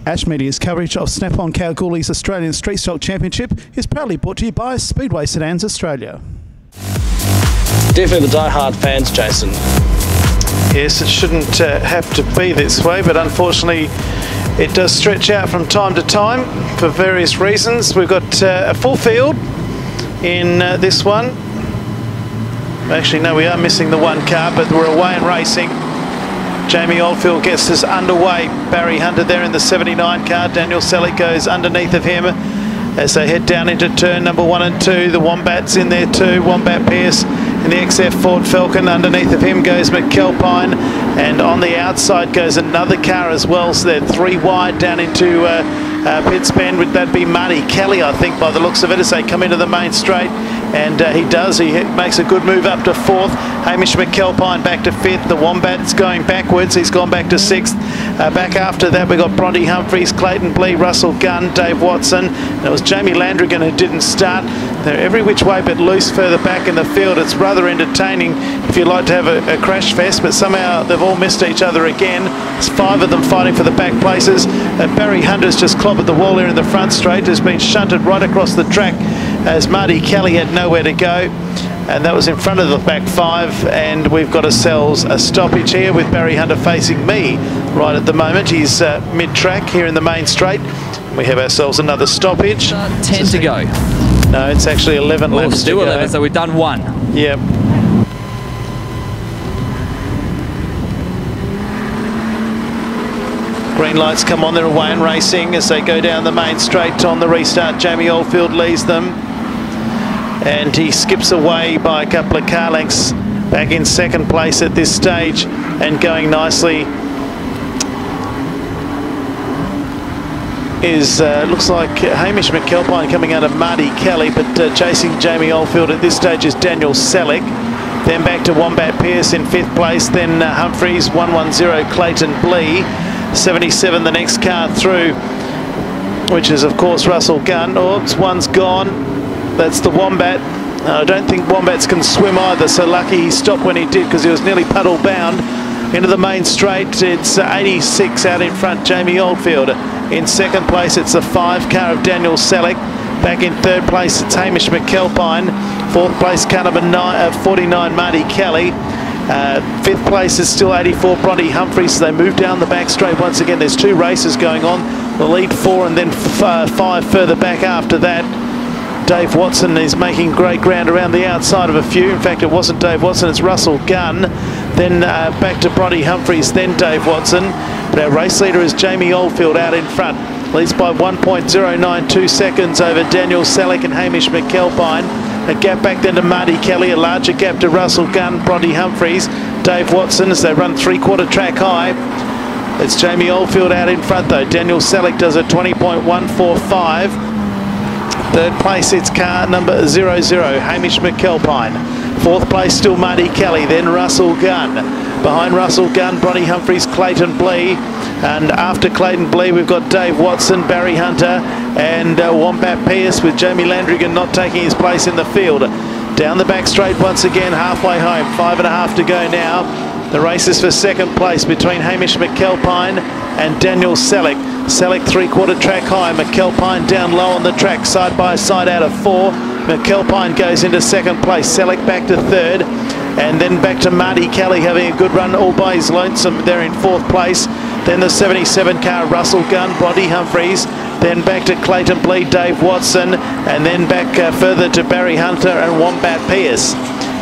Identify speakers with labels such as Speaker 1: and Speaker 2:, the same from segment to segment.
Speaker 1: Ash Media's coverage of Snap-on Kalgoorlie's Australian Street Stock Championship is proudly brought to you by Speedway Sedans Australia.
Speaker 2: Definitely the die-hard fans, Jason.
Speaker 3: Yes, it shouldn't have to be this way, but unfortunately it does stretch out from time to time for various reasons. We've got a full field in this one. Actually, no, we are missing the one car, but we're away and racing. Jamie Oldfield gets us underway. Barry Hunter there in the 79 car. Daniel Selleck goes underneath of him as they head down into turn number 1 and 2. The Wombat's in there too. Wombat Pierce in the XF Ford Falcon. Underneath of him goes McAlpine, and on the outside goes another car as well. So they're 3 wide down into pit pen. Would that be Marty Kelly, I think, by the looks of it, as they come into the main straight. And he does. He makes a good move up to 4th. Hamish McAlpine back to 5th. The Wombat's going backwards. He's gone back to 6th. Back after that, we've got Bronte Humphries, Clayton Blee, Russell Gunn, Dave Watson. And it was Jamie Landrigan who didn't start. They're every which way but loose further back in the field. It's rather entertaining if you'd like to have a crash fest, but somehow they've all missed each other again. There's 5 of them fighting for the back places. Barry Hunter's just clobbered the wall here in the front straight. Has been shunted right across the track as Marty Kelly had nowhere to go, and that was in front of the back 5. And we've got ourselves a stoppage here with Barry Hunter facing me right at the moment. He's mid-track here in the main straight. We have ourselves another stoppage.
Speaker 4: 10 to go.
Speaker 3: No, it's actually 11 laps to go.
Speaker 4: 11, so we've done 1.
Speaker 3: Yep. Green lights come on, they're away and racing as they go down the main straight on the restart. Jamie Oldfield leads them, and he skips away by a couple of car lengths, back in 2nd place at this stage and going nicely. Looks like Hamish McAlpine coming out of Marty Kelly, but chasing Jamie Oldfield at this stage is Daniel Selleck. Then back to Wombat Pierce in 5th place, then Humphries, 110 Clayton Blee. 77 the next car through, which is of course Russell Gunn. Oops, one's gone. That's the Wombat. I don't think Wombats can swim either, so lucky he stopped when he did, because he was nearly puddle bound. Into the main straight, it's 86 out in front, Jamie Oldfield. In 2nd place, it's the 5 car of Daniel Selleck. Back in 3rd place, it's Hamish McAlpine. 4th place, car number 49, Marty Kelly. 5th place is still 84 Bronte Humphries. So they move down the back straight once again. There's 2 races going on. The lead 4 and then 5 further back after that. Dave Watson is making great ground around the outside of a few. In fact, it wasn't Dave Watson, it's Russell Gunn. Then back to Bronte Humphries, then Dave Watson. But our race leader is Jamie Oldfield out in front. Leads by 1.092 seconds over Daniel Selleck and Hamish McAlpine. A gap back then to Marty Kelly, a larger gap to Russell Gunn, Bronte Humphries, Dave Watson as they run 3/4 track high. It's Jamie Oldfield out in front though. Daniel Selleck does a 20.145. 3rd place, it's car number 00, Hamish McAlpine. 4th place, still Marty Kelly, then Russell Gunn. Behind Russell Gunn, Bronte Humphries, Clayton Blee. And after Clayton Blee, we've got Dave Watson, Barry Hunter, and Wombat Pierce, with Jamie Landrigan not taking his place in the field. Down the back straight once again, halfway home, 5.5 to go now. The race is for 2nd place between Hamish McAlpine and Daniel Selleck. Selleck 3/4 track high, McAlpine down low on the track, side by side out of 4. McAlpine goes into 2nd place, Selleck back to 3rd, and then back to Marty Kelly having a good run all by his lonesome there in 4th place. Then the 77 car, Russell Gunn, Bronte Humphries, then back to Clayton Blee, Dave Watson, and then back further to Barry Hunter and Wombat Pierce.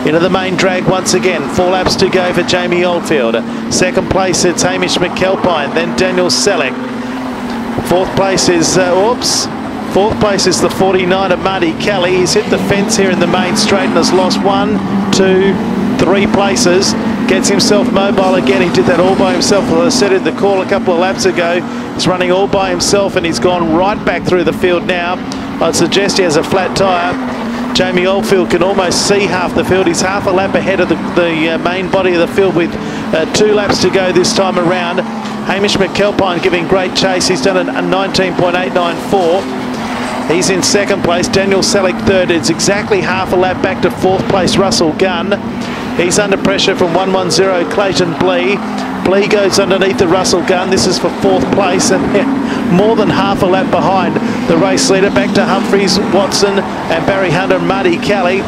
Speaker 3: Into the main drag once again, 4 laps to go for Jamie Oldfield. 2nd place, it's Hamish McAlpine, then Daniel Selleck. 4th place is, 4th place is the 49 of Marty Kelly. He's hit the fence here in the main straight and has lost 1, 2, 3 places. Gets himself mobile again. He did that all by himself. As I said in the call a couple of laps ago, he's running all by himself and he's gone right back through the field now. I'd suggest he has a flat tyre. Jamie Oldfield can almost see half the field. He's half a lap ahead of the main body of the field with 2 laps to go this time around. Hamish McAlpine giving great chase. He's done a 19.894. He's in 2nd place. Daniel Selleck 3rd. It's exactly half a lap back to 4th place Russell Gunn. He's under pressure from 110 Clayton Blee. Blee goes underneath the Russell Gunn. This is for 4th place, and more than half a lap behind the race leader. Back to Humphreys, Watson and Barry Hunter, Marty Kelly.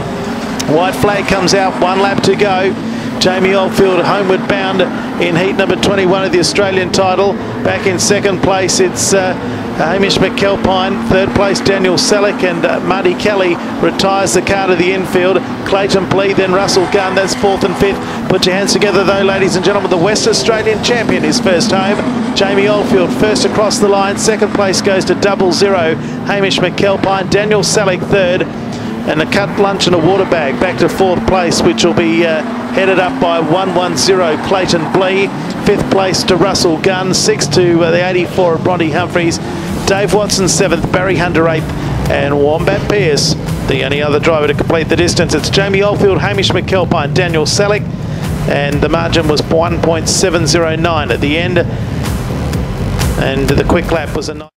Speaker 3: White flag comes out, 1 lap to go. Jamie Oldfield homeward bound in heat number 21 of the Australian title. Back in 2nd place, it's Hamish McAlpine. 3rd place, Daniel Selleck, and Marty Kelly retires the car to the infield. Clayton Blee, then Russell Gunn. That's 4th and 5th. Put your hands together though, ladies and gentlemen. The West Australian champion is first home. Jamie Oldfield first across the line. 2nd place goes to 00 Hamish McAlpine. Daniel Selleck 3rd. And a cut lunch and a water bag back to 4th place, which will be headed up by 110 Clayton Blee. 5th place to Russell Gunn. 6th to the 84 of Bronte Humphreys. Dave Watson 7th, Barry Hunter 8th, and Wombat Pierce, the only other driver to complete the distance. It's Jamie Oldfield, Hamish McAlpine, Daniel Selleck, and the margin was 1.709 at the end. And the quick lap was a